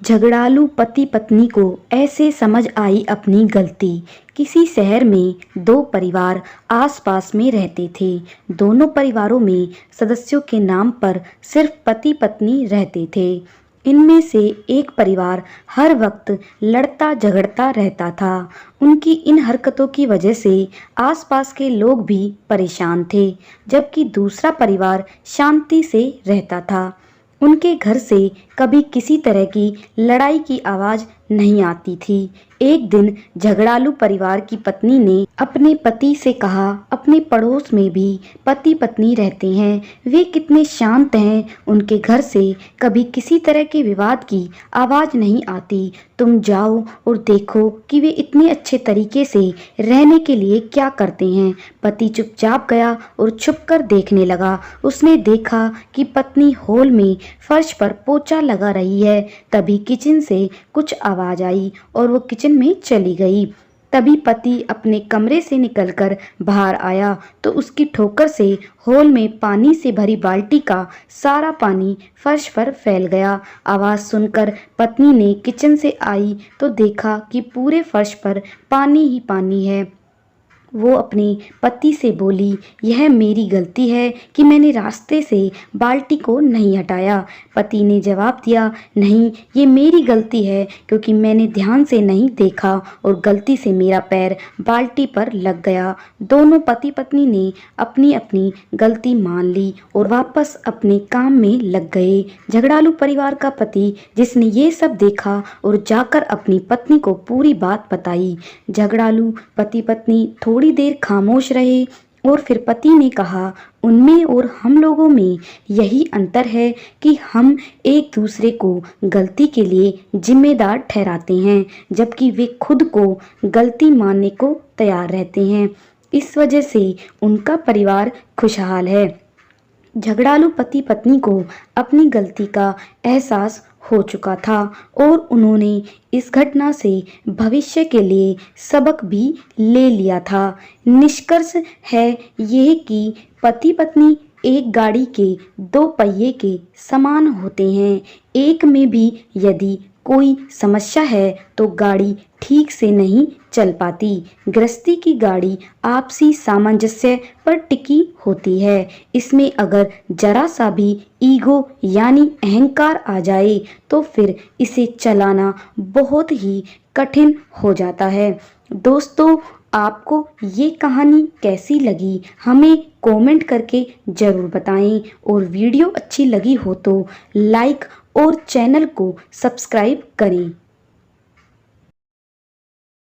झगड़ालू पति पत्नी को ऐसे समझ आई अपनी गलती। किसी शहर में दो परिवार आस-पास में रहते थे। दोनों परिवारों में सदस्यों के नाम पर सिर्फ पति पत्नी रहते थे। इनमें से एक परिवार हर वक्त लड़ता झगड़ता रहता था। उनकी इन हरकतों की वजह से आसपास के लोग भी परेशान थे, जबकि दूसरा परिवार शांति से रहता था। उनके घर से कभी किसी तरह की लड़ाई की आवाज नहीं आती थी। एक दिन झगड़ालू परिवार की पत्नी ने अपने पति से कहा, अपने पड़ोस में भी पति पत्नी रहते हैं, वे कितने शांत हैं, उनके घर से कभी किसी तरह के विवाद की आवाज नहीं आती। तुम जाओ और देखो कि वे इतने अच्छे तरीके से रहने के लिए क्या करते हैं। पति चुपचाप गया और छुपकर देखने लगा। उसने देखा कि पत्नी हॉल में फर्श पर पोछा लगा रही है। तभी किचन से कुछ आवाज आई और वो किचन में चली गई। तभी पति अपने कमरे से निकलकर बाहर आया तो उसकी ठोकर से हॉल में पानी से भरी बाल्टी का सारा पानी फर्श पर फैल गया। आवाज सुनकर पत्नी ने किचन से आई तो देखा कि पूरे फर्श पर पानी ही पानी है। वो अपने पति से बोली, यह मेरी गलती है कि मैंने रास्ते से बाल्टी को नहीं हटाया। पति ने जवाब दिया, नहीं, ये मेरी गलती है क्योंकि मैंने ध्यान से नहीं देखा और गलती से मेरा पैर बाल्टी पर लग गया। दोनों पति पत्नी ने अपनी अपनी गलती मान ली और वापस अपने काम में लग गए। झगड़ालू परिवार का पति, जिसने ये सब देखा और जाकर अपनी पत्नी को पूरी बात बताई। झगड़ालू पति पत्नी थोड़ी देर खामोश रहे और फिर पति ने कहा, उनमें और हम लोगों में यही अंतर है कि हम एक दूसरे को गलती के लिए जिम्मेदार ठहराते हैं, जबकि वे खुद को गलती मानने को तैयार रहते हैं। इस वजह से उनका परिवार खुशहाल है। झगड़ालू पति पत्नी को अपनी गलती का एहसास हो चुका था और उन्होंने इस घटना से भविष्य के लिए सबक भी ले लिया था। निष्कर्ष है यह कि पति पत्नी एक गाड़ी के दो पहिए के समान होते हैं। एक में भी यदि कोई समस्या है तो गाड़ी ठीक से नहीं चल पाती। गृहस्थी की गाड़ी आपसी सामंजस्य पर टिकी होती है। इसमें अगर जरा सा भी ईगो यानी अहंकार आ जाए तो फिर इसे चलाना बहुत ही कठिन हो जाता है। दोस्तों, आपको ये कहानी कैसी लगी हमें कमेंट करके ज़रूर बताएं और वीडियो अच्छी लगी हो तो लाइक और चैनल को सब्सक्राइब करें।